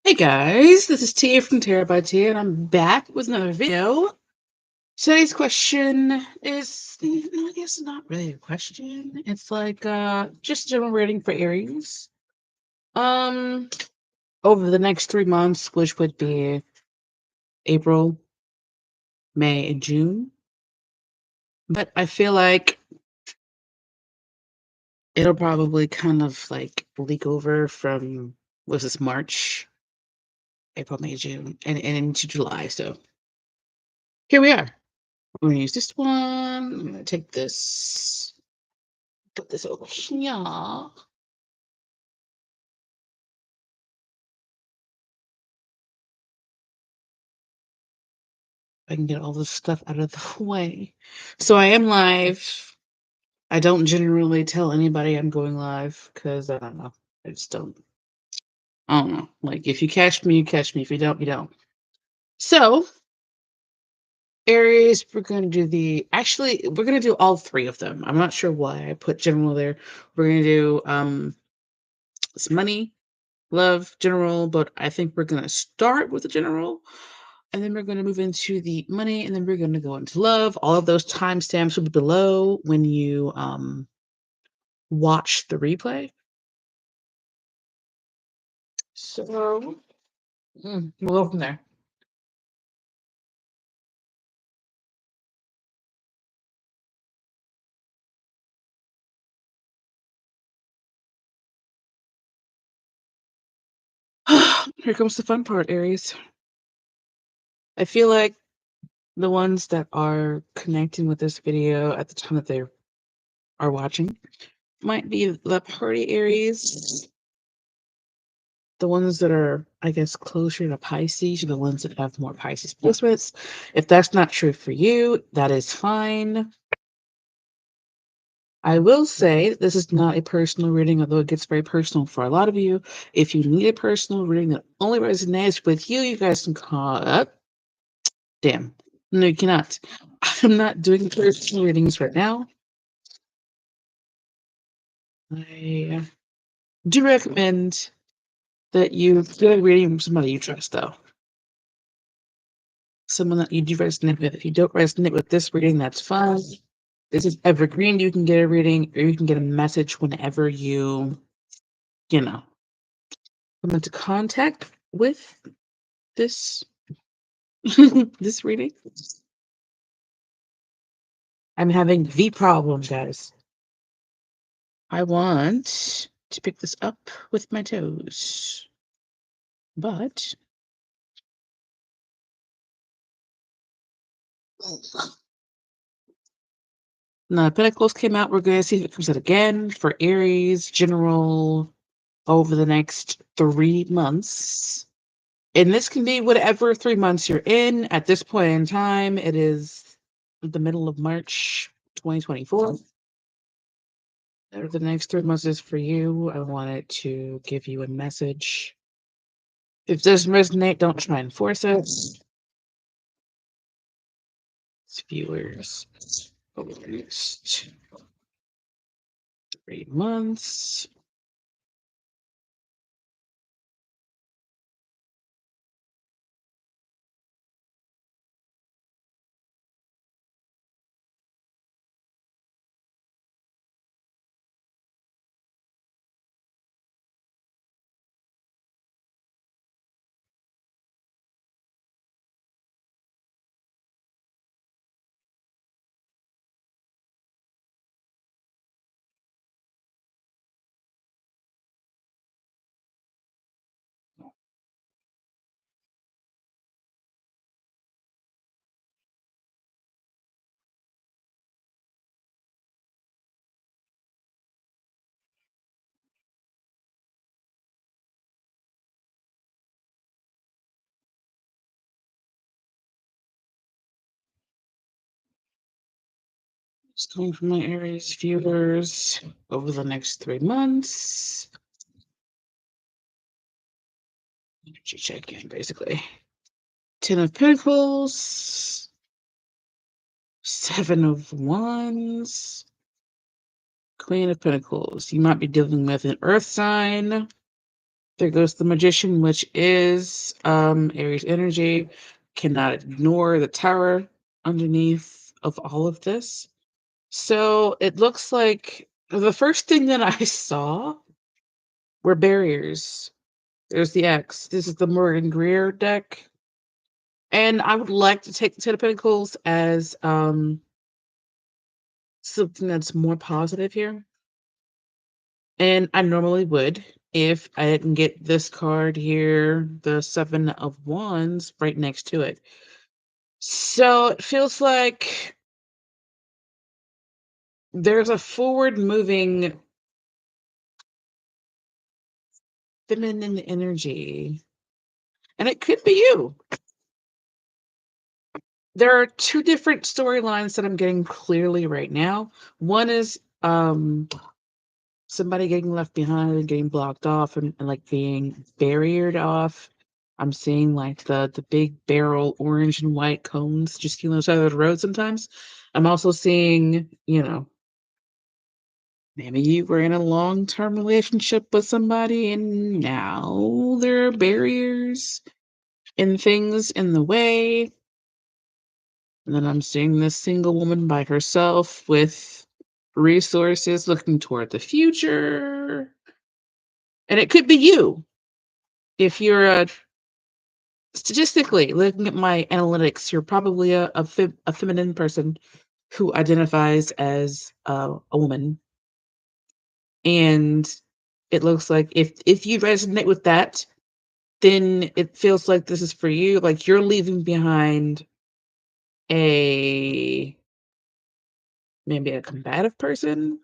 Hey guys, this is Tia from Tieya by Tia, and I'm back with another video. Today's question is, I guess not really a question. It's like just a general rating for Aries. Um, over the next 3 months, which would be April, May, and June. But I feel like it'll probably kind of like leak over from what's this March, April, May, June, and into July. So here we are. We're gonna use this one. I'm gonna take this, put this over here. I can get all this stuff out of the way. So I am live. I don't generally tell anybody I'm going live because I don't know. I just don't. I don't know. Like if you catch me, you catch me. If you don't, you don't. So Aries, we're gonna do we're gonna do all three of them. I'm not sure why I put general there. We're gonna do it's money, love, general, but I think we're gonna start with the general. And then we're going to move into the money, and then we're going to go into love. All of those timestamps will be below when you watch the replay. So we'll go from there. Here comes the fun part, Aries. I feel like the ones that are connecting with this video at the time that they are watching might be the party Aries. The ones that are, I guess, closer to Pisces are the ones that have more Pisces placements. If that's not true for you, that is fine. I will say this is not a personal reading, although it gets very personal for a lot of you. If you need a personal reading that only resonates with you, you guys can call up. Damn. No, you cannot. I'm not doing personal readings right now. I do recommend that you get a reading from somebody you trust, though. Someone that you do resonate with. If you don't resonate with this reading, that's fine. This is evergreen. You can get a reading, or you can get a message whenever you know, come into contact with this this reading. I'm having the problem, guys. I want to pick this up with my toes, but the Pentacles came out. We're going to see if it comes out again for Aries general over the next 3 months. And this can be whatever 3 months you're in. At this point in time, it is the middle of March 2024. Whatever the next 3 months is for you, I wanted to give you a message. If it doesn't resonate, don't try and force it. It's viewers over the next 3 months. It's coming from my Aries viewers over the next 3 months. Energy check-in, basically. 10 of Pentacles, 7 of Wands, Queen of Pentacles. You might be dealing with an earth sign. There goes the Magician, which is Aries energy. Cannot ignore the Tower underneath of all of this. So it looks like the first thing that I saw were barriers. There's the X. This is the Morgan Greer deck. And I would like to take the Ten of Pentacles as something that's more positive here. And I normally would if I didn't get this card here, the Seven of Wands, right next to it. So it feels like there's a forward moving feminine energy. And it could be you. There are two different storylines that I'm getting clearly right now. One is somebody getting left behind and getting blocked off and like being barriered off. I'm seeing like the big barrel orange and white cones just on the side of the road sometimes. I'm also seeing, maybe you were in a long-term relationship with somebody and now there are barriers and things in the way. And then I'm seeing this single woman by herself with resources looking toward the future. And it could be you. If you're statistically looking at my analytics, you're probably a feminine person who identifies as a woman. And it looks like if you resonate with that, then it feels like this is for you. Like you're leaving behind a maybe a combative person,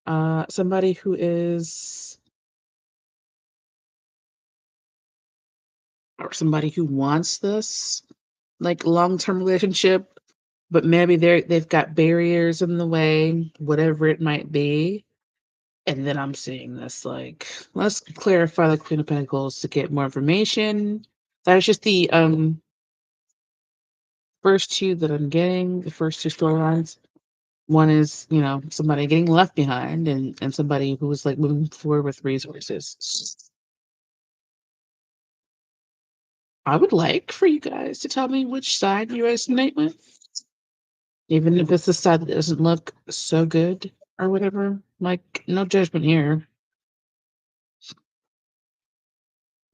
somebody who is or somebody who wants this like long-term relationship, but maybe they've got barriers in the way, whatever it might be. And then I'm seeing this like, let's clarify the Queen of Pentacles to get more information. That's just the first two that I'm getting, the first two storylines. One is, somebody getting left behind and somebody who is like moving forward with resources. I would like for you guys to tell me which side you resonate with, even if it's the side that doesn't look so good or whatever. Like, no judgment here.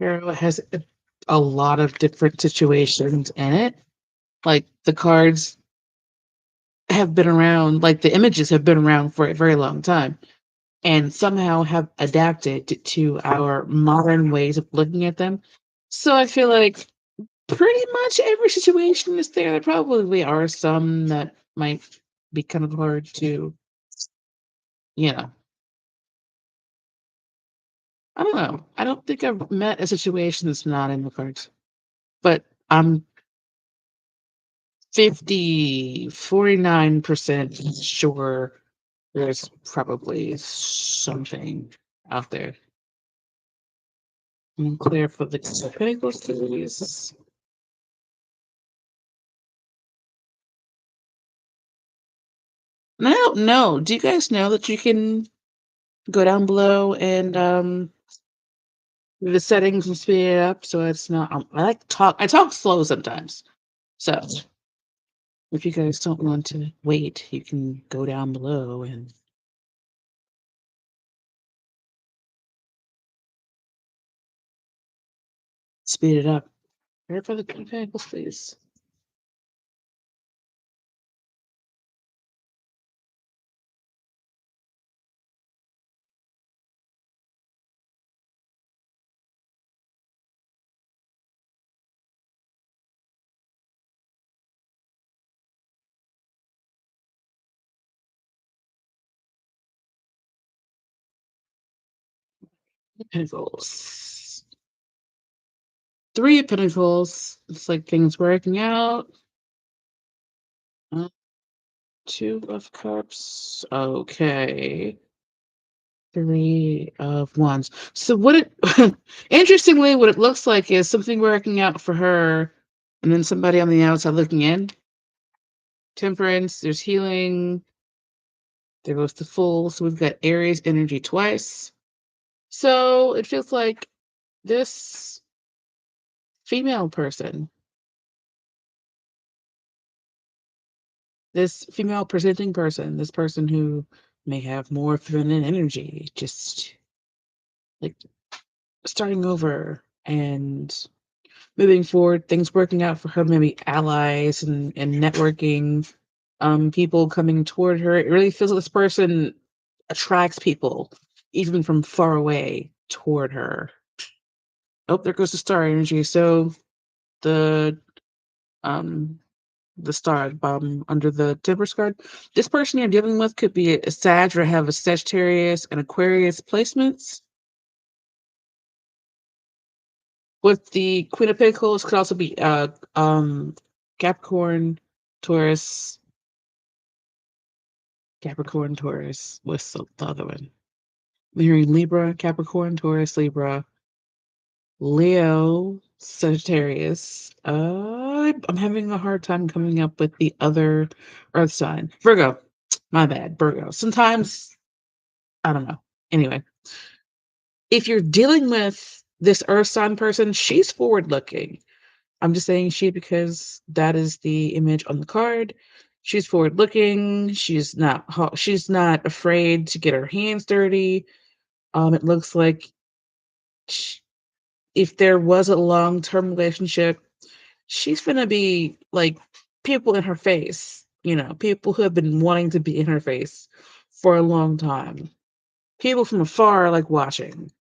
Tarot has a lot of different situations in it. Like, the cards have been around, like, the images have been around for a very long time and somehow have adapted to our modern ways of looking at them. So I feel like pretty much every situation is there. There probably are some that might be kind of hard to, you know, I don't know. I don't think I've met a situation that's not in the cards, but I'm 49% sure there's probably something out there. I'm clear for the Pentacles, please. And I don't know. Do you guys know that you can go down below and the settings and speed it up so it's not? I talk slow sometimes. So if you guys don't want to wait, you can go down below and speed it up. Verify the Pentacles, please. Pentacles. Three of Pentacles. It's like things working out. Uh, Two of Cups. Okay. Three of Wands. So what it interestingly, what it looks like is something working out for her, and then somebody on the outside looking in. Temperance. There's healing. There goes the Fool. So we've got Aries energy twice. So it feels like this female person, this female presenting person, this person who may have more feminine energy, just like starting over and moving forward, things working out for her, maybe allies and networking, people coming toward her. It really feels like this person attracts people, even from far away, toward her. Oh, there goes the star energy. So the um the star under the Temperance card. This person you're dealing with could be a Sag or have a Sagittarius and Aquarius placements. With the Queen of Pentacles could also be Capricorn, Taurus, Capricorn, Taurus. What's the other one? I'm hearing Libra, Capricorn, Taurus, Libra, Leo, Sagittarius. I'm having a hard time coming up with the other Earth sign. Virgo. My bad, Virgo. Sometimes I don't know. Anyway, if you're dealing with this Earth sign person, she's forward looking. I'm just saying she because that is the image on the card. She's forward looking. She's not afraid to get her hands dirty. It looks like sh if there was a long-term relationship, she's gonna be like people in her face, people who have been wanting to be in her face for a long time. People from afar are like watching.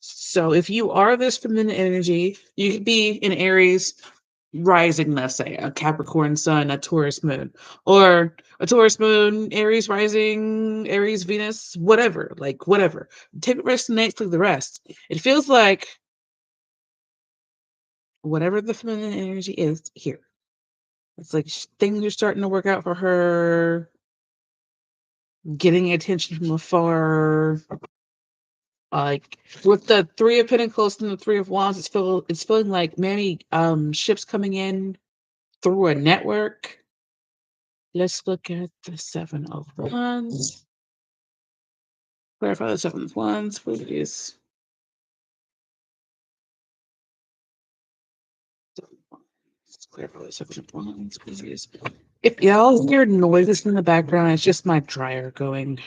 So if you are this feminine energy, you could be in Aries rising, let's say, a Capricorn sun, a Taurus moon, or a Taurus moon, Aries rising, Aries Venus, whatever, like whatever. Take the rest next, leave the rest. It feels like whatever the feminine energy is here. It's like things are starting to work out for her, getting attention from afar. Like with the Three of Pentacles and the Three of Wands, it's feeling like maybe ships coming in through a network. Let's look at the Seven of Wands. Clarify the Seven of Wands, please. Clarify the Seven of Wands, please. If y'all hear noises in the background, it's just my dryer going.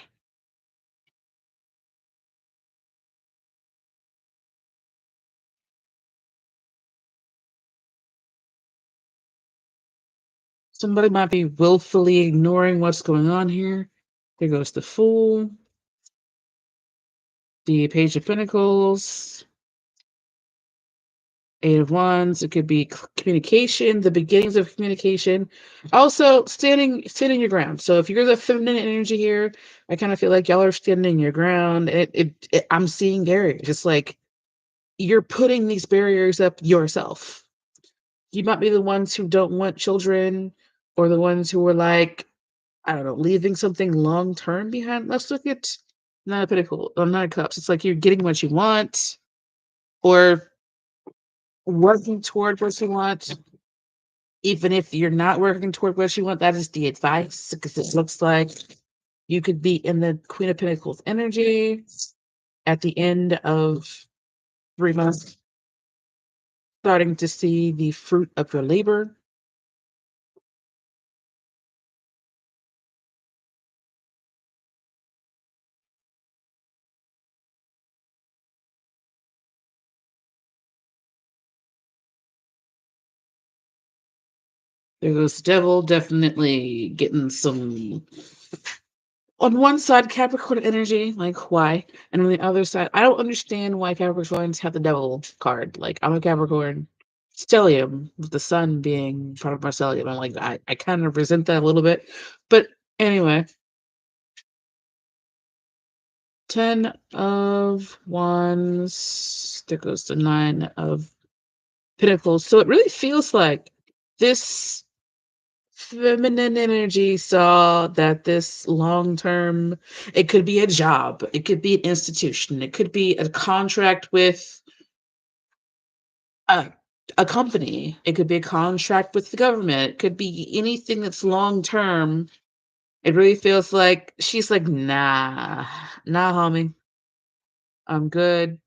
Somebody might be willfully ignoring what's going on here. There goes the Fool, the Page of Pentacles, Eight of Wands. It could be communication, the beginnings of communication. Also, standing your ground. So if you're the feminine energy here, I kind of feel like y'all are standing your ground. I'm seeing barriers. Just like you're putting these barriers up yourself. You might be the ones who don't want children, or the ones who are like, I don't know, leaving something long term behind. Let's look at Nine of Pentacles, or Nine of Cups. It's like you're getting what you want, or working toward what you want. Even if you're not working toward what you want, that is the advice, because it looks like you could be in the Queen of Pentacles energy at the end of 3 months, starting to see the fruit of your labor. There goes the Devil, definitely getting some. On one side, Capricorn energy, like why? And on the other side, I don't understand why Capricorns have the Devil card. Like, I'm a Capricorn. Stellium, with the sun being part of my stellium. I'm like, I kind of resent that a little bit. But anyway, 10 of Wands. There goes the 9 of Pentacles. So it really feels like this feminine energy saw that this long term, it could be a job, it could be an institution, it could be a contract with a, a company, it could be a contract with the government, it could be anything that's long term. It really feels like she's like, nah, homie. I'm good.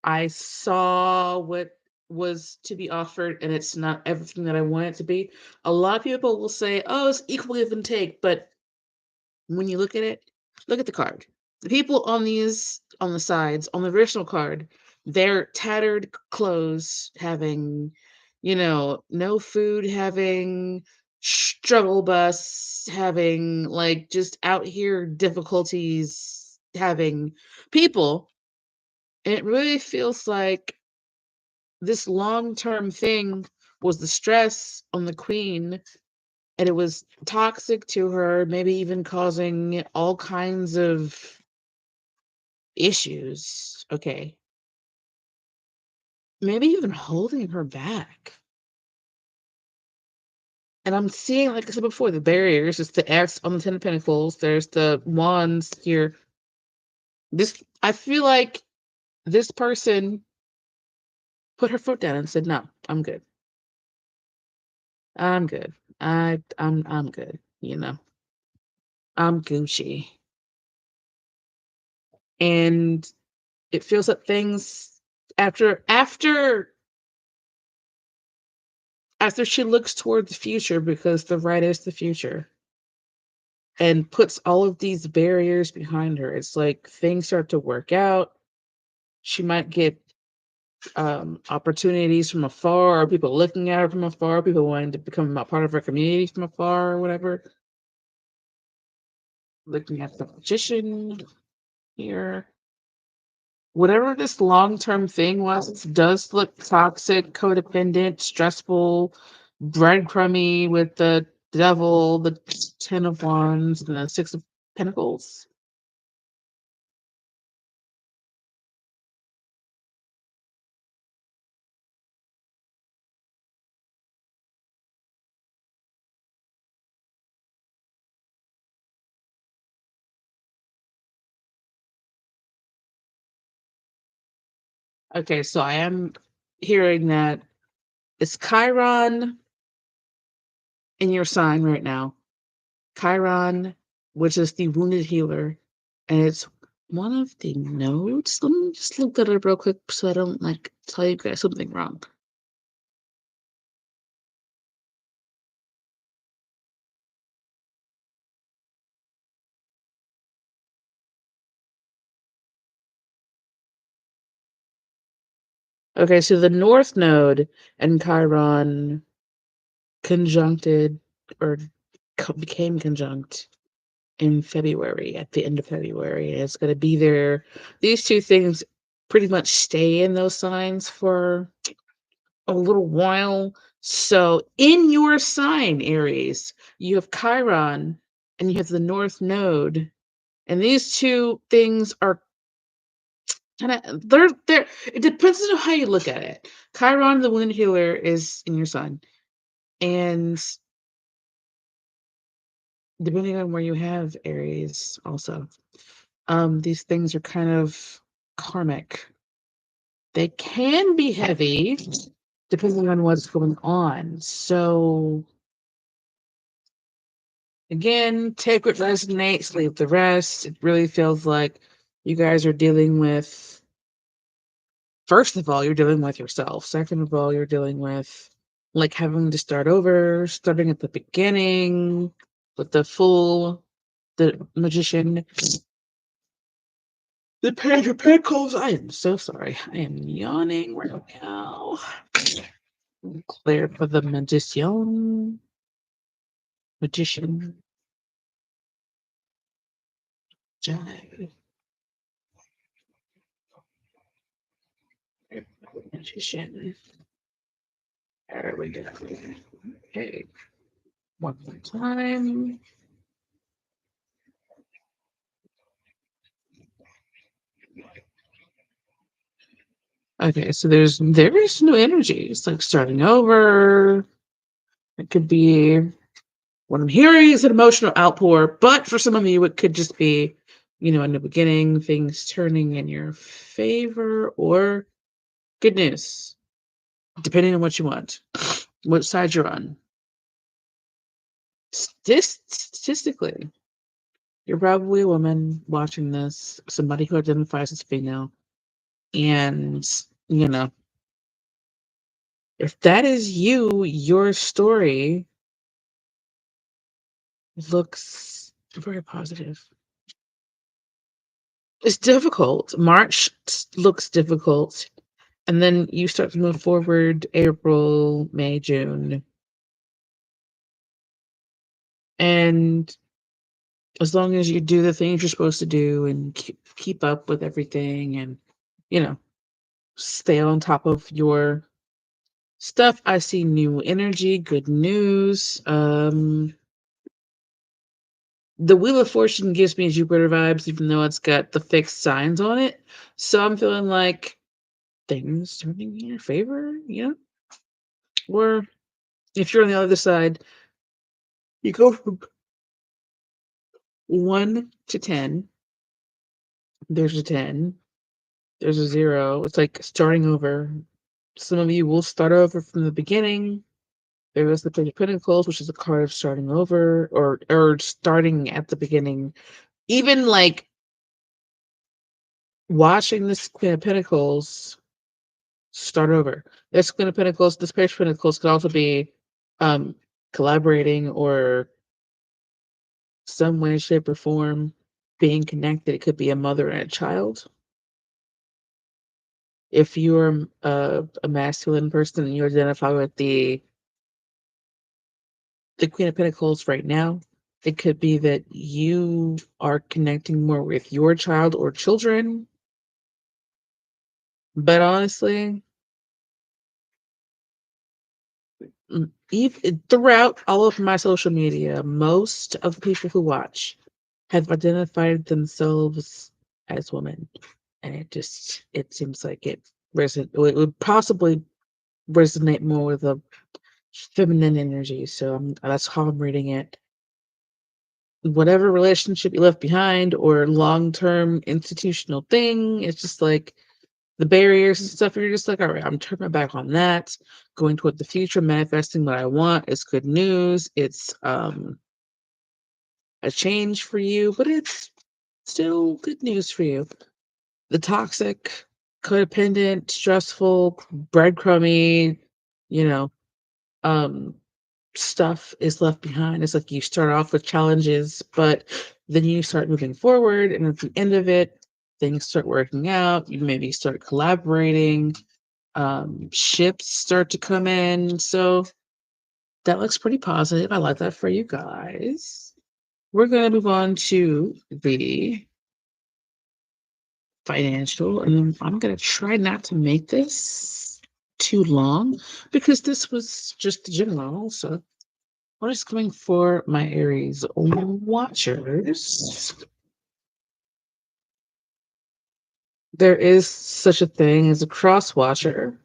I saw what was to be offered, and it's not everything that I want it to be. A lot of people will say, "Oh, it's equal give and take," but when you look at it, look at the card. The people on the sides, on the original card, they're tattered clothes, having, no food, having struggle bus, having like just out here difficulties, having people. And it really feels like this long-term thing was the stress on the queen, and it was toxic to her, maybe even causing all kinds of issues. Okay. Maybe even holding her back. And I'm seeing, like I said before, the barriers. It's the X on the Ten of Pentacles. There's the wands here. I feel like this person put her foot down and said, "No, I'm good. I'm good. I'm good. I'm Gucci." And it feels like things after she looks toward the future, because the right is the future, and puts all of these barriers behind her, it's like things start to work out. She might get opportunities from afar, or people looking at her from afar, people wanting to become a part of her community from afar, or whatever. Looking at the magician here. Whatever this long-term thing was, it does look toxic, codependent, stressful, breadcrumby, with the devil, the Ten of Wands, and the Six of Pentacles. Okay, so I am hearing that it's Chiron in your sign right now. Chiron, which is the wounded healer, and it's one of the nodes. Let me just look at it real quick so I don't like tell you guys something wrong. Okay, so the North Node and Chiron conjuncted, or became conjunct in February, at the end of February. And it's going to be there. These two things pretty much stay in those signs for a little while. So in your sign, Aries, you have Chiron and you have the North Node. And these two things are kind of, they're, it depends on how you look at it. Chiron, the wound healer, is in your sign. And depending on where you have Aries also, these things are kind of karmic. They can be heavy depending on what's going on. So again, take what resonates, leave the rest. It really feels like you guys are dealing with, first of all, you're dealing with yourself. Second of all, you're dealing with like having to start over, starting at the beginning with the magician. The Page of Pentacles. I am so sorry. I am yawning right now. Clear for the magician. Magician. Jive. Magician. There we go. Okay. One more time. Okay, so there is no energy. It's like starting over. It could be, what I'm hearing is an emotional outpour, but for some of you, it could just be, in the beginning, things turning in your favor, or good news, depending on what you want, what side you're on. Statistically, You're probably a woman watching this, somebody who identifies as female. And, you know, if that is you, your story looks very positive. It's difficult. Looks difficult. And then you start to move forward April, May, June. And as long as you do the things you're supposed to do and keep up with everything and, you know, stay on top of your stuff, I see new energy, good news. The Wheel of Fortune gives me Jupiter vibes, even though it's got the fixed signs on it. So I'm feeling like things turning in your favor, you know? Or if you're on the other side, you go from 1 to 10. There's a 10. There's a 0. It's like starting over. Some of you will start over from the beginning. There is the Page of Pentacles, which is a card of starting over or starting at the beginning. Even like watching this Queen of Pentacles start over. This Queen of Pentacles, this Page of Pentacles could also be um collaborating or some way, shape, or form being connected. It could be a mother and a child. If you're a masculine person and you identify with the Queen of Pentacles right now, it could be that you are connecting more with your child or children. But honestly, throughout all of my social media, most of the people who watch have identified themselves as women. And it seems like it would possibly resonate more with a feminine energy. So that's how I'm reading it. Whatever relationship you left behind or long-term institutional thing, it's just like the barriers and stuff. You're just like, all right, I'm turning my back on that, going toward the future, manifesting what I want. It's good news. It's a change for you, but it's still good news for you. The toxic, codependent, stressful, breadcrumby, you know, um, stuff is left behind. It's like you start off with challenges, but then you start moving forward, and at the end of it, things start working out. You maybe start collaborating. Ships start to come in. So that looks pretty positive. I like that for you guys. We're going to move on to the financial, and I'm going to try not to make this too long because this was just the general. So what is coming for my Aries watchers? There is such a thing as a cross watcher.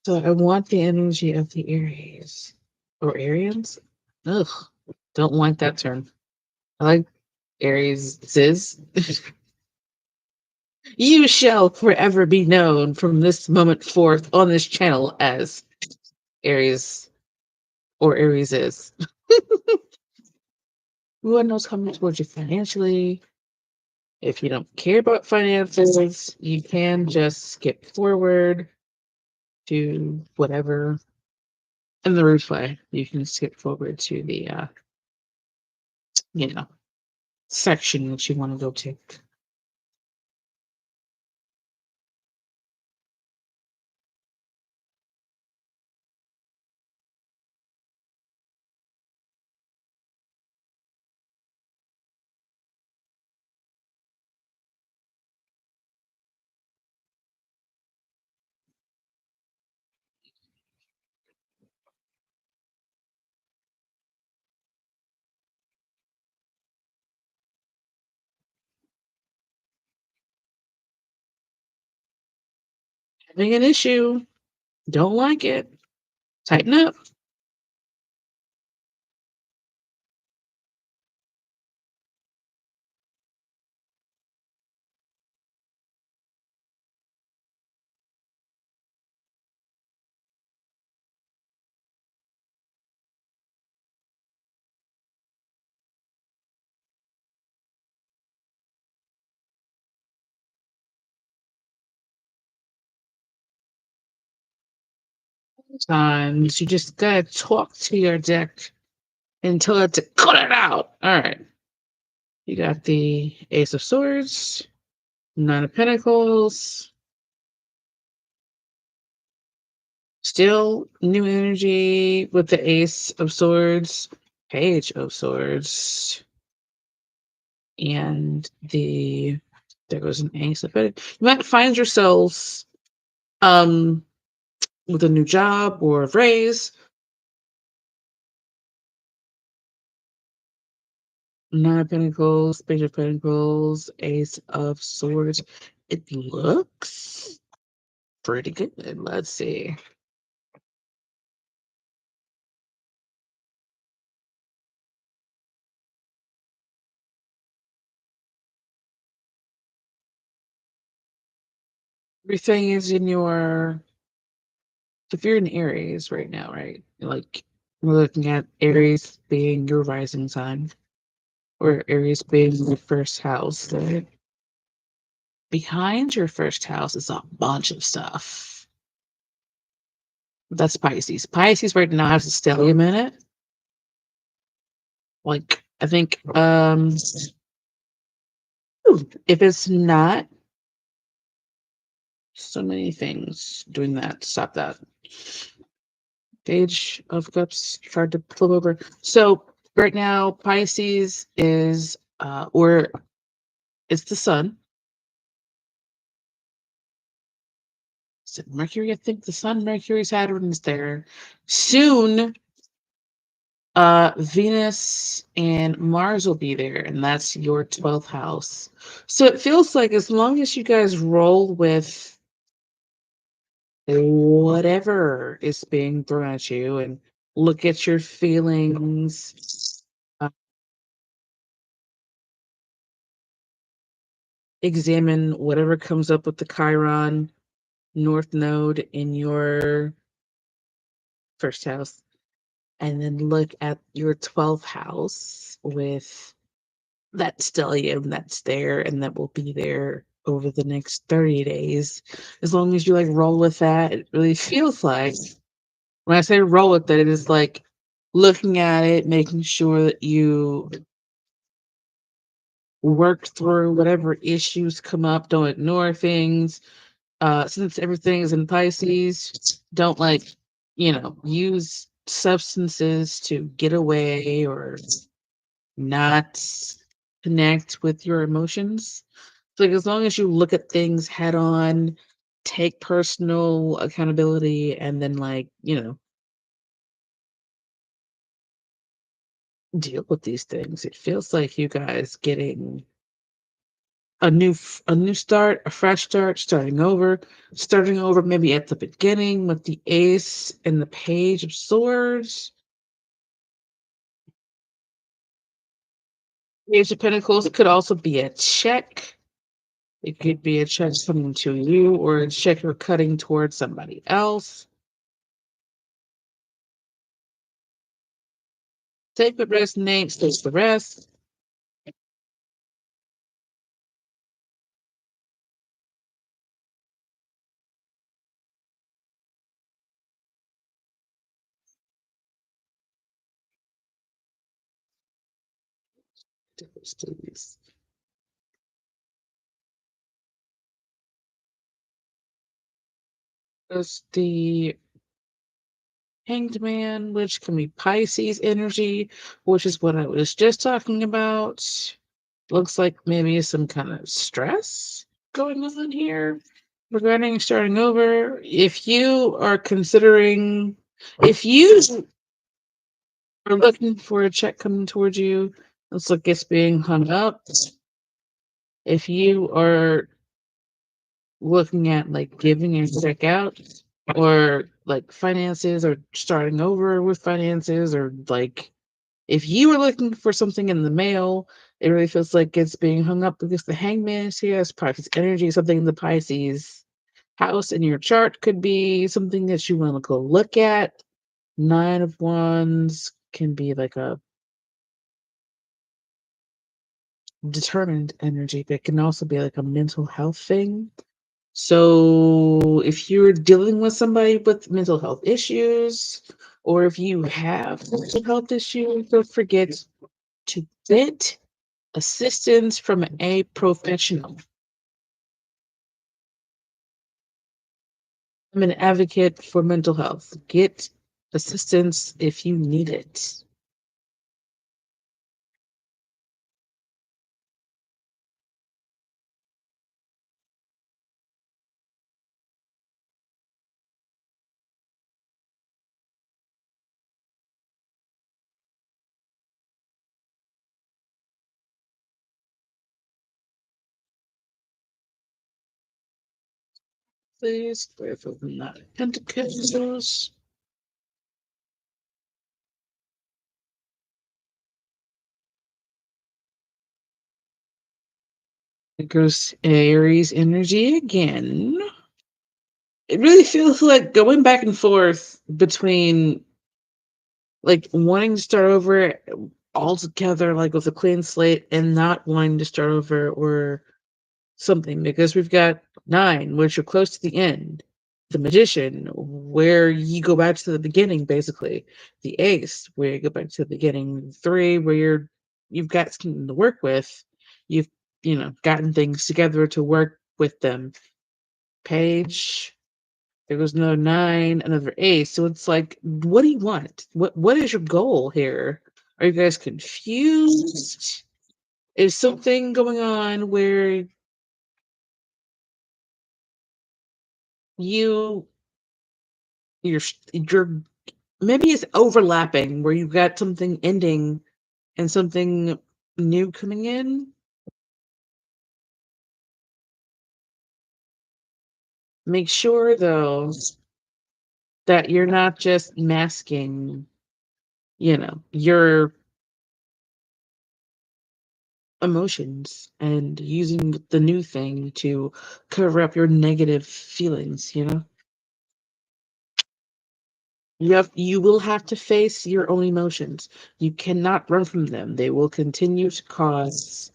So I want the energy of the Aries or Arians. Ugh, don't like that term. I like Aries. You shall forever be known from this moment forth on this channel as Aries or Aries is. Who knows coming towards you financially? If you don't care about finances, you can just skip forward to whatever in the replay. You can skip forward to the you know, section that you want to go to. Having an issue, don't like it. Tighten up. Sometimes you just gotta talk to your deck and tell it to cut it out. All right. You got the Ace of Swords, Nine of Pentacles, still new energy with the Ace of Swords, Page of Swords, and there goes an Ace of Pentacles. You might find yourselves with a new job or a raise. Nine of Pentacles, Page of Pentacles, Ace of Swords. It looks pretty good. Let's see. Everything is in your. If you're in Aries right now, right? Like we're looking at Aries being your rising sign, or Aries being your first house. Right? Behind your first house is a bunch of stuff. That's Pisces. Pisces right now has a stellium in it. Like I think if it's not so many things doing that, stop that. Page of Cups tried to flip over. So right now, Pisces is or it's the sun. Is it Mercury? I think the sun, Mercury, Saturn is there. Soon, Venus and Mars will be there, and that's your 12th house. So it feels like as long as you guys roll with whatever is being thrown at you and look at your feelings, examine whatever comes up with the Chiron North Node in your first house, and then look at your 12th house with that stellium that's there and that will be there over the next 30 days. As long as you like roll with that, it really feels like when I say roll with it, it is like looking at it, making sure that you work through whatever issues come up, don't ignore things. Since everything is in Pisces, don't like, use substances to get away or not connect with your emotions. So, like, as long as you look at things head on, take personal accountability, and then, like, deal with these things, it feels like you guys getting a new start, a fresh start, starting over maybe at the beginning with the Ace and the Page of Swords. Page of Pentacles could also be a check. It could be a check coming to you or a check you're cutting towards somebody else. Take what resonates, take the rest. There's the Hanged Man, which can be Pisces energy, which is what I was just talking about. Looks like maybe some kind of stress going on here regarding starting over. If you are considering, if you are looking for a check coming towards you, looks like it's being hung up. If you are looking at like giving a check out or like finances or starting over with finances or like if you were looking for something in the mail, it really feels like it's being hung up because the hangman is here as Pisces energy, something in the Pisces house in your chart could be something that you want to go look at. Nine of Wands can be like a determined energy, but it can also be like a mental health thing. So if you're dealing with somebody with mental health issues, or if you have mental health issues, don't forget to get assistance from a professional. I'm an advocate for mental health. Get assistance if you need it. Please, pray for the Knight of Pentacles. It goes Aries energy again. It really feels like going back and forth between like wanting to start over altogether, like with a clean slate, and not wanting to start over or something, because we've got 9, which are close to the end. The Magician, where you go back to the beginning, basically. The Ace, where you go back to the beginning. 3, where you've got something to work with. You've gotten things together to work with them. Page, there was no 9, another Ace. So it's like, what do you want? What is your goal here? Are you guys confused? Is something going on where you you're maybe it's overlapping, where you've got something ending and something new coming in? Make sure though that you're not just masking, your emotions and using the new thing to cover up your negative feelings. You will have to face your own emotions. You cannot run from them. They will continue to cause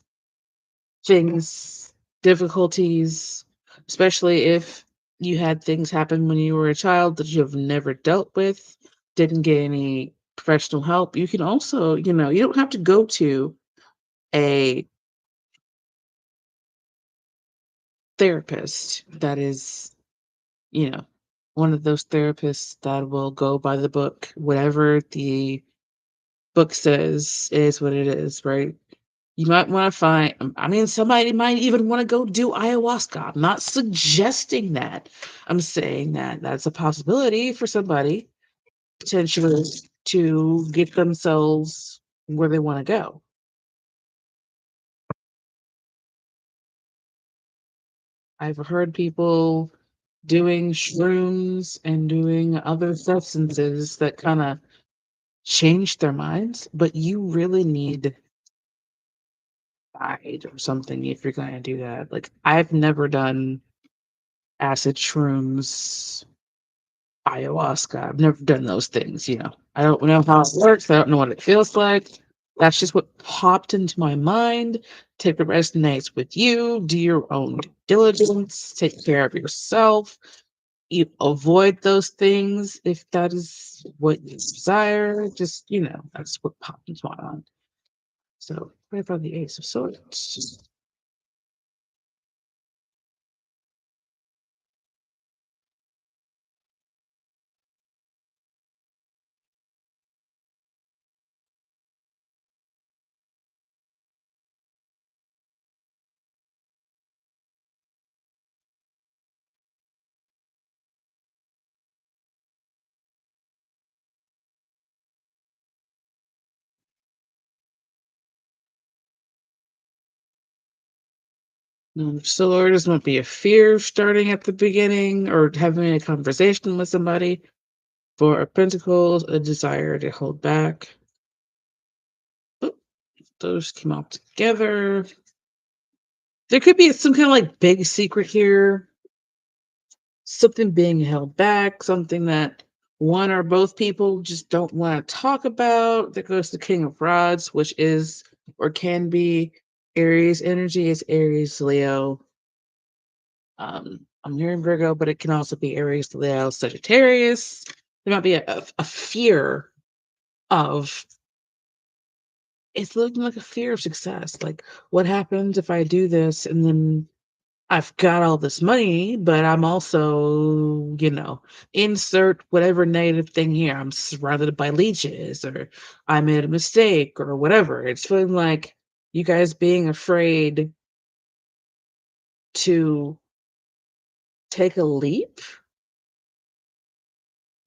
things, difficulties, especially if you had things happen when you were a child that you've never dealt with, didn't get any professional help. You can also, you don't have to go to a therapist that is, you know, one of those therapists that will go by the book. Whatever the book says is what it is, right? You might want to find, I mean, somebody might even want to go do ayahuasca. I'm not suggesting that. I'm saying that that's a possibility for somebody potentially to get themselves where they want to go. I've heard people doing shrooms and doing other substances that kind of change their minds, but you really need guide or something if you're going to do that. Like, I've never done acid, shrooms, ayahuasca. I've never done those things. I don't know how it works. I don't know what it feels like. That's just what popped into my mind. Take the resonates with you. Do your own due diligence. Take care of yourself. You avoid those things if that is what you desire. Just, that's what popped into my mind. So, right about the Ace of Swords. Swords might be a fear starting at the beginning or having a conversation with somebody. For a Pentacles, a desire to hold back. Oh, those came out together. There could be some kind of like big secret here. Something being held back, something that one or both people just don't want to talk about. That goes to King of Rods, which is or can be Aries energy. Is Aries, Leo. I'm hearing Virgo, but it can also be Aries, Leo, Sagittarius. There might be a fear of, it's looking like a fear of success. Like, what happens if I do this and then I've got all this money, but I'm also, insert whatever negative thing here. I'm surrounded by leeches, or I made a mistake, or whatever. It's feeling like you guys being afraid to take a leap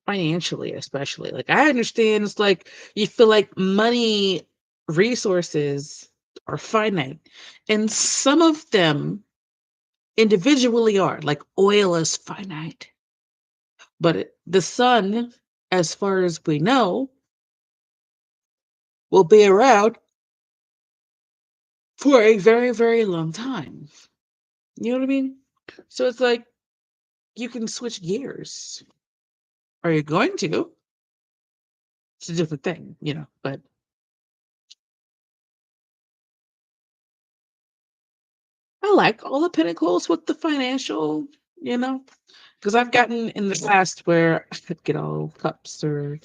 financially, especially. Like, I understand it's like you feel like money resources are finite, and some of them individually are, like oil is finite. But the sun, as far as we know, will be around for a very, very long time. You know what I mean? So it's like you can switch gears. Are you going to? It's a different thing, but I like all the pinnacles with the financial, you know, because I've gotten in the past where I could get all cups or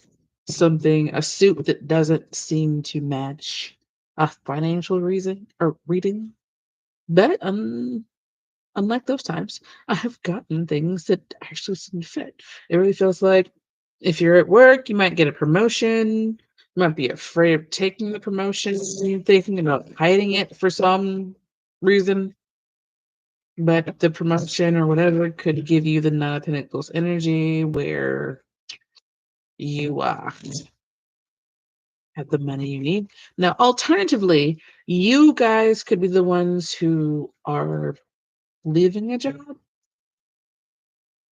something, a suit that doesn't seem to match a financial reason or reading. But unlike those times, I have gotten things that actually seem to fit. It really feels like if you're at work, you might get a promotion. You might be afraid of taking the promotion. You're thinking about hiding it for some reason. But the promotion or whatever could give you the Nine of Pentacles energy where you have the money you need. Now, alternatively, you guys could be the ones who are leaving a job.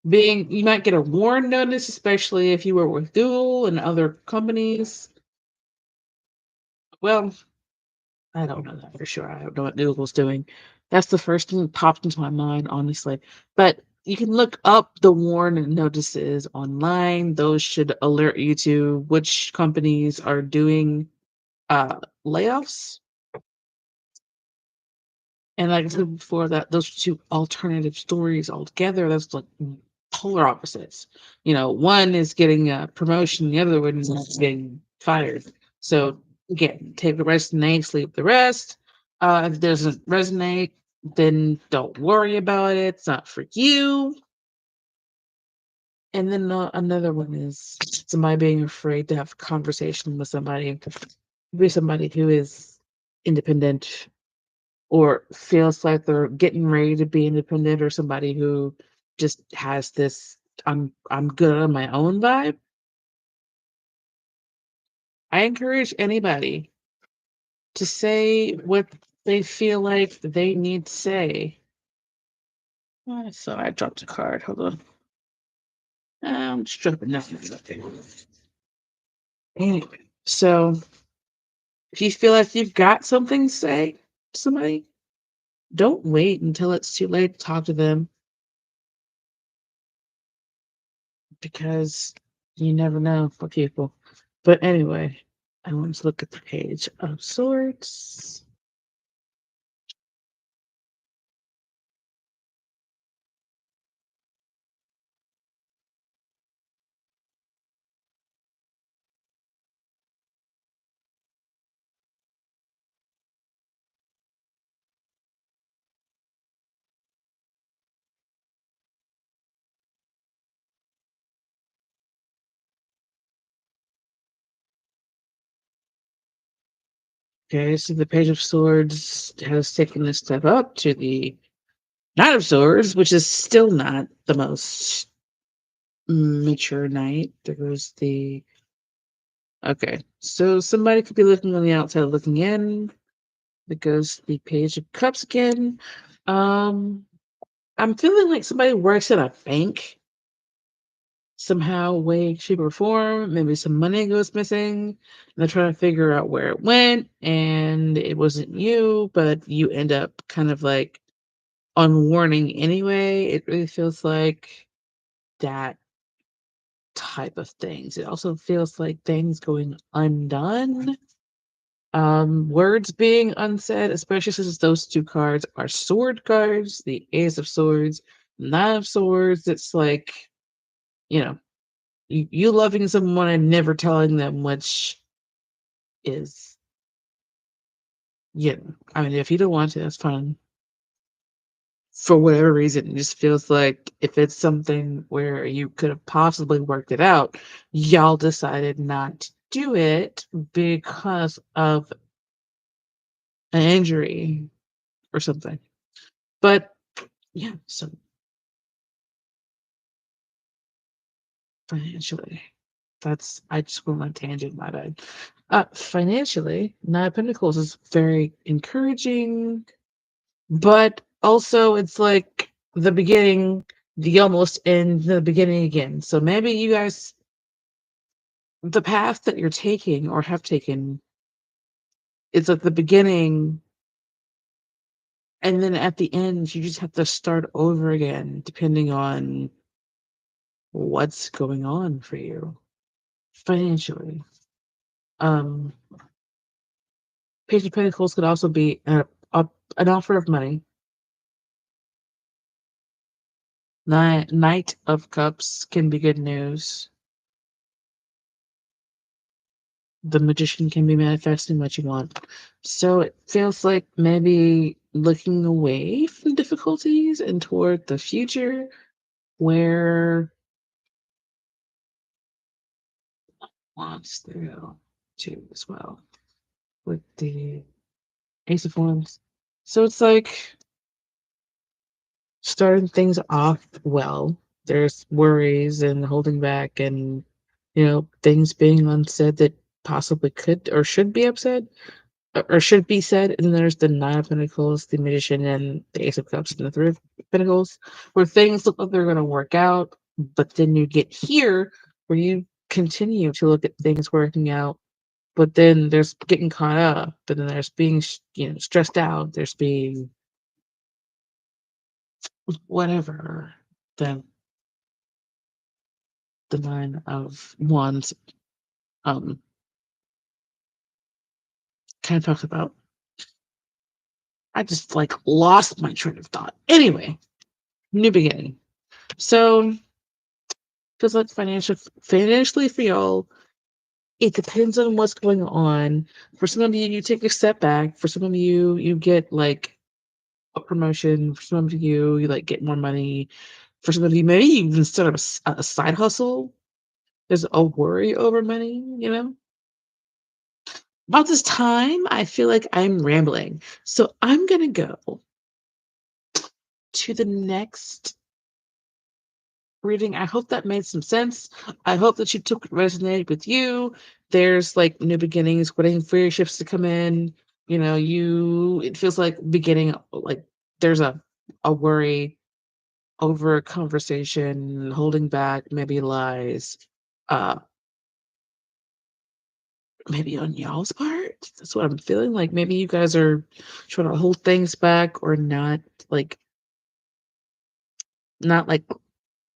You might get a warn notice, especially if you were with Google and other companies. Well, I don't know that for sure. I don't know what Google's doing. That's the first thing that popped into my mind, honestly. But you can look up the warn notices online. Those should alert you to which companies are doing layoffs. And like I said before, that those two alternative stories altogether, that's like polar opposites. One is getting a promotion, the other one is getting fired. So again, take the resonate, sleep the rest. If it doesn't resonate, then don't worry about it. It's not for you. And then another one is somebody being afraid to have a conversation with somebody, be somebody who is independent or feels like they're getting ready to be independent, or somebody who just has this I'm good on my own vibe. I encourage anybody to say what they feel like they need to say. So I dropped a card. Hold on. I'm just dropping nothing. Anyway, so if you feel like you've got something to say to somebody, don't wait until it's too late to talk to them, because you never know for people. But anyway, I want to look at the Page of Swords. Okay, so the Page of Swords has taken this step up to the Knight of Swords, which is still not the most mature knight. There's the okay, so somebody could be looking on the outside, looking in. Because the Page of Cups again. I'm feeling like somebody works at a bank somehow, way, shape, or form. Maybe some money goes missing. And they're trying to figure out where it went, and it wasn't you, but you end up kind of like on warning anyway. It really feels like that type of things. It also feels like things going undone. Words being unsaid, especially since those two cards are sword cards, the Ace of Swords Nine of Swords, it's like, you know, you loving someone and never telling them, which is, I mean, if you don't want to, that's fine. For whatever reason, it just feels like if it's something where you could have possibly worked it out, y'all decided not to do it because of an injury or something. But yeah, so financially, I just went on a tangent, my bad. Financially, Nine of Pentacles is very encouraging, but also it's like the beginning, the almost end, the beginning again. So maybe you guys, the path that you're taking or have taken, it's at the beginning, and then at the end, you just have to start over again, depending on what's going on for you financially. Um, Page of Pentacles could also be an offer of money. Knight of Cups can be good news. The Magician can be manifesting what you want. So it feels like maybe looking away from difficulties and toward the future where wants through too as well with the Ace of Wands. So it's like starting things off well. There's worries and holding back and things being unsaid that possibly could or should be upset or should be said. And then there's the Nine of Pentacles, the Magician, and the Ace of Cups, and the Three of Pentacles, where things look like they're going to work out, but then you get here where you continue to look at things working out, but then there's getting caught up, and then there's being stressed out, there's being whatever. Then the Nine of Wands um kind of talks about. I just like lost my train of thought. Anyway, new beginning. So feels like financially for y'all, it depends on what's going on. For some of you, you take a step back. For some of you, you get like a promotion. For some of you, you like get more money. For some of you, maybe you even start a side hustle. There's a worry over money. About this time, I feel like I'm rambling. So I'm going to go to the next reading. I hope that made some sense. I hope that you took what resonated with you. There's like new beginnings, waiting for your shifts to come in. It feels like beginning, like there's a worry over a conversation, holding back, maybe lies, uh, maybe on y'all's part. That's what I'm feeling like. Maybe you guys are trying to hold things back or like, not like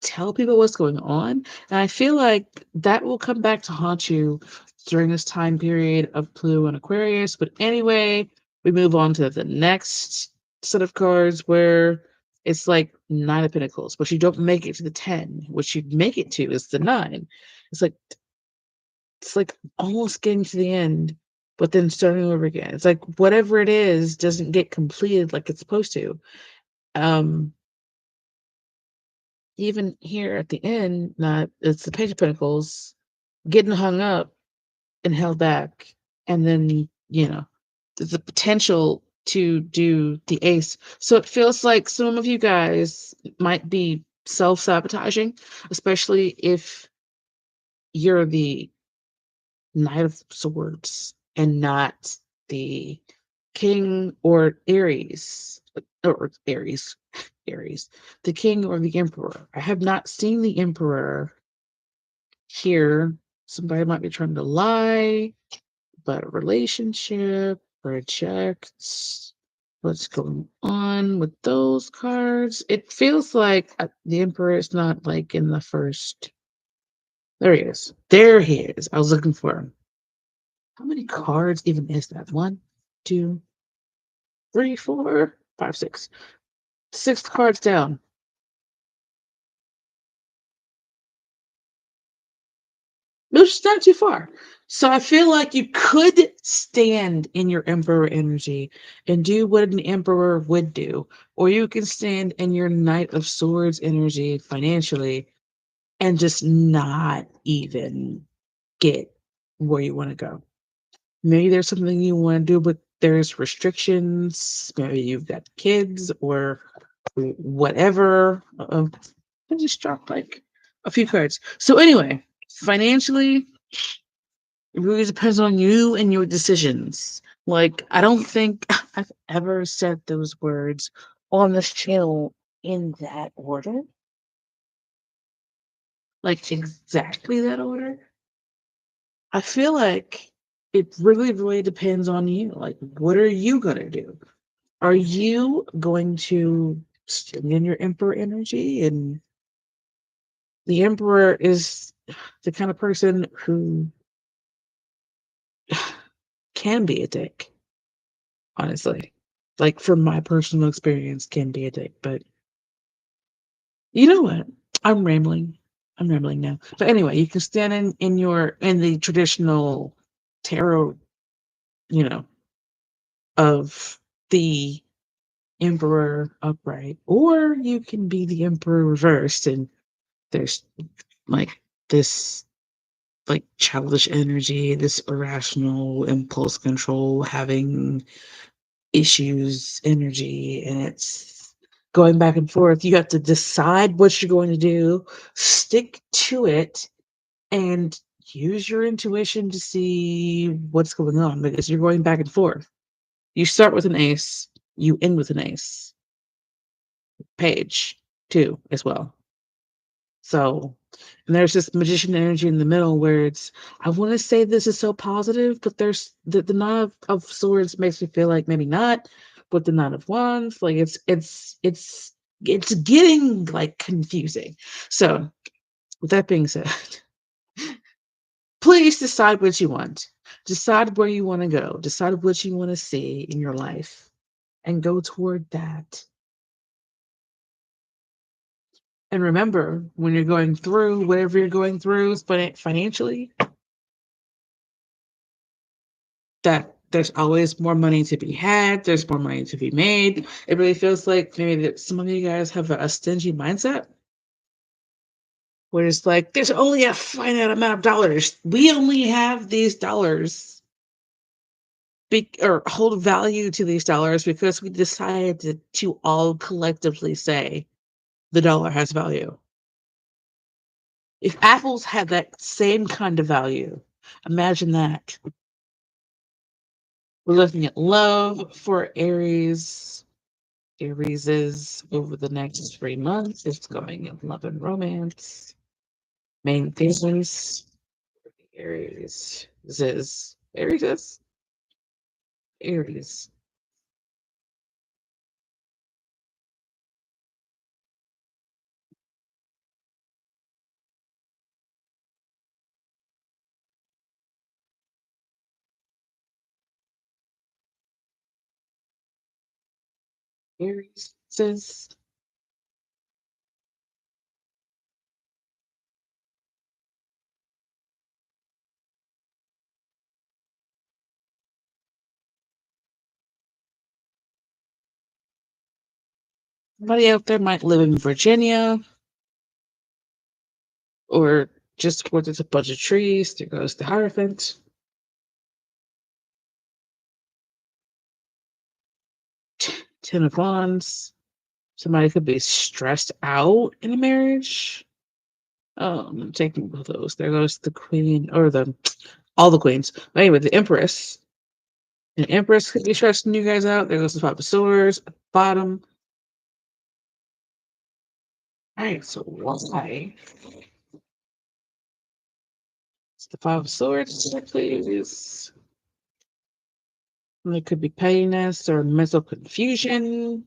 tell people what's going on. And I feel like that will come back to haunt you during this time period of Pluto and Aquarius. But anyway, we move on to the next set of cards where it's like Nine of Pentacles, but you don't make it to the 10. What you make it to is the 9. It's like almost getting to the end, but then starting over again. It's like whatever it is doesn't get completed like it's supposed to. Um, Even here at the end, not it's the Page of Pentacles getting hung up and held back, and then there's the potential to do the Ace. So it feels like some of you guys might be self-sabotaging, especially if you're the Knight of Swords and not the King or Aries, or Aries, the King or the Emperor. I have not seen the Emperor here. Somebody might be trying to lie about a relationship, projects. What's going on with those cards? It feels like the Emperor is not like in the first. There he is. There he is. I was looking for him. How many cards even is that? One, two, three, four, five, six. Six cards down. which is not too far. So I feel like you could stand in your emperor energy and do what an emperor would do, or you can stand in your knight of swords energy financially and just not even get where you want to go. Maybe there's something you want to do, but there's restrictions. Maybe you've got kids or whatever. I just dropped like a few cards. So anyway, financially, it really depends on you and your decisions. Like, I don't think I've ever said those words on this channel in that order. Like, exactly that order. I feel like it really, really depends on you. Like, what are you going to do? Are you going to stay in your emperor energy? And the emperor is the kind of person who can be a dick, honestly. Like, from my personal experience, can be a dick. But you know what? I'm rambling. I'm rambling now. But anyway, you can stand in the traditional tarot, you know, of the emperor upright, or you can be the emperor reversed, and there's like this like childish energy, this irrational impulse control, having issues energy, and it's going back and forth. You have to decide what you're going to do, stick to it, and use your intuition to see what's going on, because you're going back and forth. You start with an ace, you end with an ace. Page too, as well. So, and there's this magician energy in the middle where it's, I want to say this is so positive, but there's the Nine of Swords makes me feel like maybe not, but the Nine of Wands, like it's getting like confusing. So, with that being said, please decide what you want. Decide where you want to go. Decide what you want to see in your life and go toward that. And remember, when you're going through whatever you're going through financially, that there's always more money to be had. There's more money to be made. It really feels like maybe that some of you guys have a stingy mindset where it's like, there's only a finite amount of dollars. We only have these dollars or hold value to these dollars because we decided to all collectively say the dollar has value. If apples had that same kind of value, imagine that. We're looking at love for Aries. Aries is over the next 3 months. It's going in love and romance. Main themes. Aries is Aries is Aries. Aries is somebody out there might live in Virginia or just where there's a bunch of trees. There goes the Hierophant. Ten of Wands. Somebody could be stressed out in a marriage. I'm taking both of those. There goes the Queen, or the all the queens. Anyway, the Empress. An Empress could be stressing you guys out. There goes the Five of Swords at the bottom. All right, so why? It's the Five of Swords, please. And it could be pettiness or mental confusion.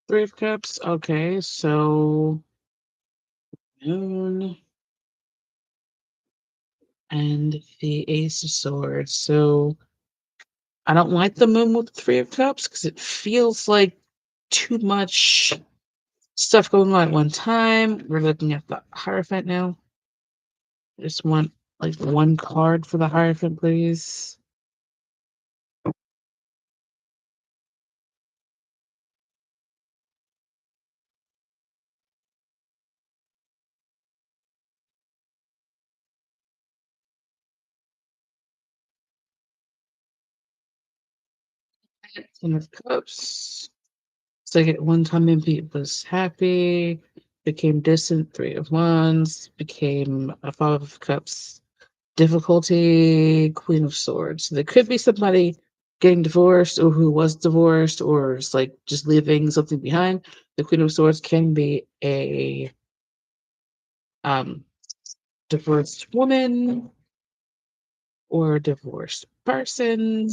Three of Cups. Okay, so Moon and the Ace of Swords. So I don't like the moon with the Three of Cups because it feels like too much stuff going on at one time. We're looking at the Hierophant now. I just want like one card for the Hierophant, please. Ten of Cups. So at one time maybe it was happy, became distant, Three of Wands, became a Five of Cups, difficulty, Queen of Swords. So there could be somebody getting divorced or who was divorced or is like just leaving something behind. The Queen of Swords can be a um divorced woman or a divorced person.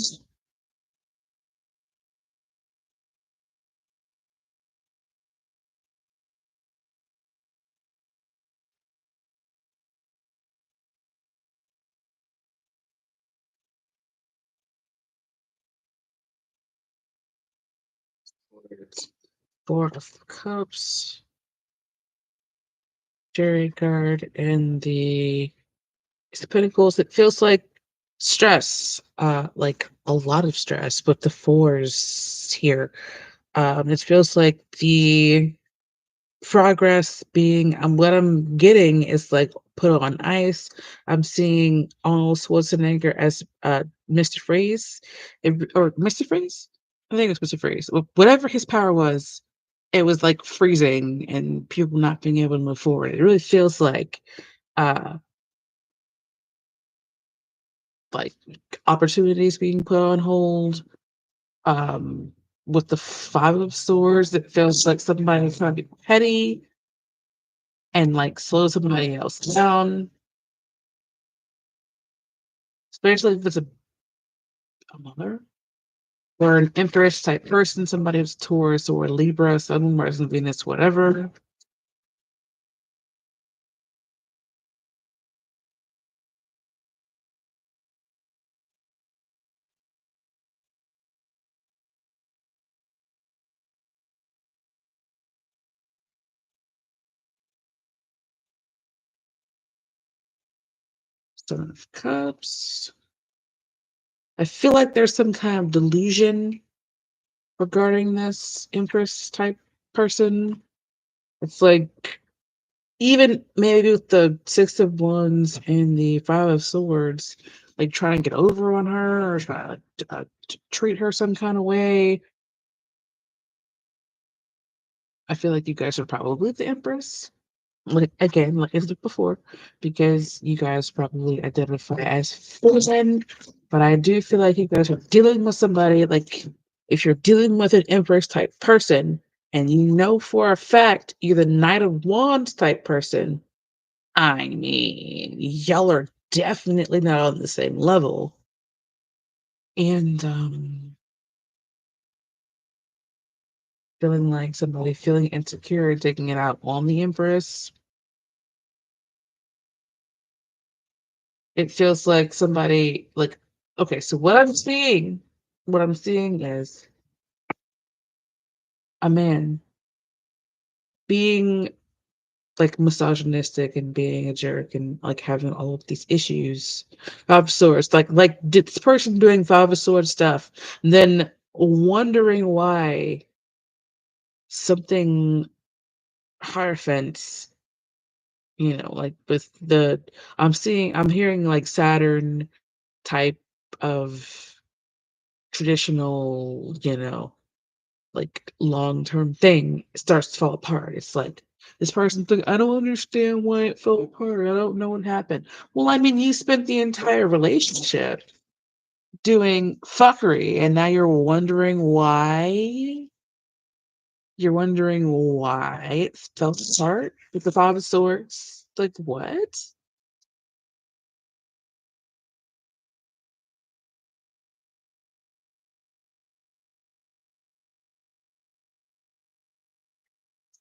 Four of Cups, Jury Guard, and the Pentacles. It feels like stress, like a lot of stress with the fours here. It feels like the progress being what I'm getting is like put on ice. I'm seeing Arnold Schwarzenegger as Mr. Freeze, or Mr. Freeze. I think it was Mr. Freeze. Whatever his power was, it was like freezing and people not being able to move forward. It really feels uh like opportunities being put on hold. Um, with the Five of Swords, it feels like somebody's trying to be petty and like slow somebody else down, especially if it's a mother or an Empress type person, somebody who's Taurus or Libra, Sun, Mars, and Venus, whatever. Seven of Cups. I feel like there's some kind of delusion regarding this Empress type person. It's like even maybe with the Six of Wands and the Five of Swords, like trying to get over on her or trying to treat her some kind of way. I feel like you guys are probably the Empress. Like again, like I said before, because you guys probably identify as feminine, but I do feel like you guys are dealing with somebody like if you're dealing with an Empress type person and you know for a fact you're the Knight of Wands type person, I mean, y'all are definitely not on the same level. And feeling like somebody feeling insecure and taking it out on the Empress. It feels like somebody like okay, so what I'm seeing is a man being like misogynistic and being a jerk and like having all of these issues of sorts. Like this person doing Five of Swords stuff, and then wondering why something Hierophant, like with I'm hearing like Saturn type of traditional, like long-term thing starts to fall apart. It's like this person think I don't understand why it fell apart. I don't know what happened. Well, I mean, you spent the entire relationship doing fuckery and now you're wondering why it fell apart with the Five of Swords. Like what?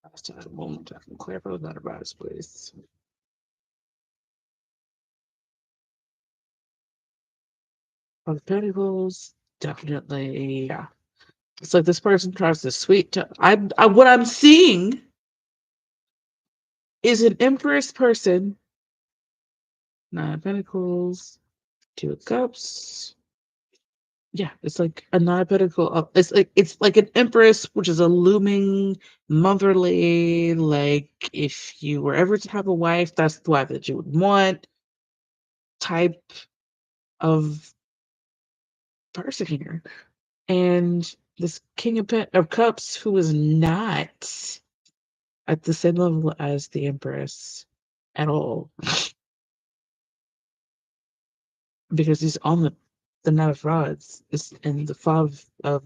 Last time, one more time. Clarify was not about his place. On the Pentacles, definitely, yeah. It's like this person tries to what I'm seeing is an Empress person. Nine of Pentacles, Two of Cups. Yeah, it's like a Nine of Pentacles. It's like an Empress, which is a looming motherly. Like if you were ever to have a wife, that's the wife that you would want. Type of person here, and this King of Cups, who is not at the same level as the Empress at all, because he's on the Knight of Rods and the Five of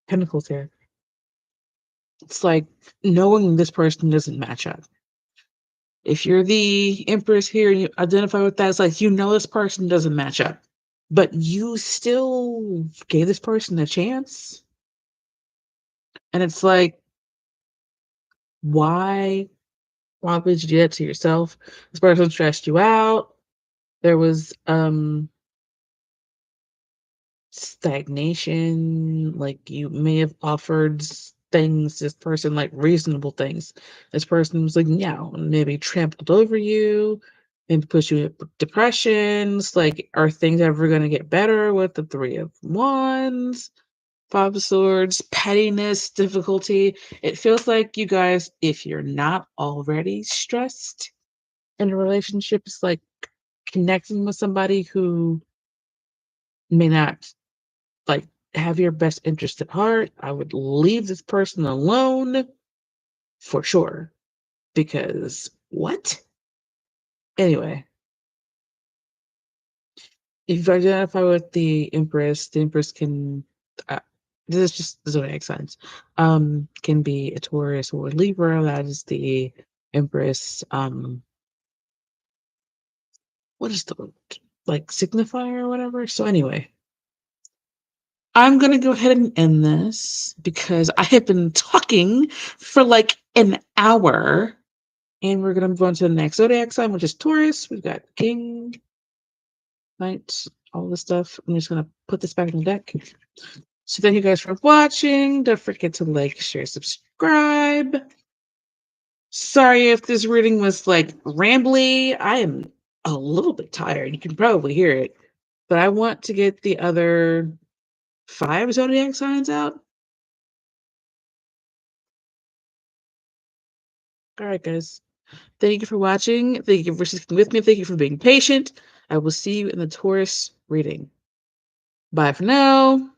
Pentacles here. It's like knowing this person doesn't match up. If you're the Empress here and you identify with that, it's like this person doesn't match up, but you still gave this person a chance. And it's like, why would you do that to yourself? This person stressed you out. There was stagnation, like you may have offered things to this person, like reasonable things. This person was like, yeah, maybe trampled over you, maybe push you into depressions. Like, are things ever going to get better with the Three of Wands? Five of Swords, pettiness, difficulty. It feels like you guys, if you're not already stressed in a relationship, it's like connecting with somebody who may not like have your best interest at heart. I would leave this person alone for sure. Because what? Anyway, if you identify with the Empress can this is just the zodiac signs. Can be a Taurus or a Libra. That is the Empress. What is the word? Like signifier or whatever. So anyway, I'm going to go ahead and end this because I have been talking for like an hour, and we're going to move on to the next zodiac sign, which is Taurus. We've got King, Knight, all this stuff. I'm just going to put this back in the deck. So thank you guys for watching. Don't forget to like, share, subscribe. Sorry if this reading was like rambly. I am a little bit tired. You can probably hear it. But I want to get the other 5 zodiac signs out. All right, guys. Thank you for watching. Thank you for sticking with me. Thank you for being patient. I will see you in the Taurus reading. Bye for now.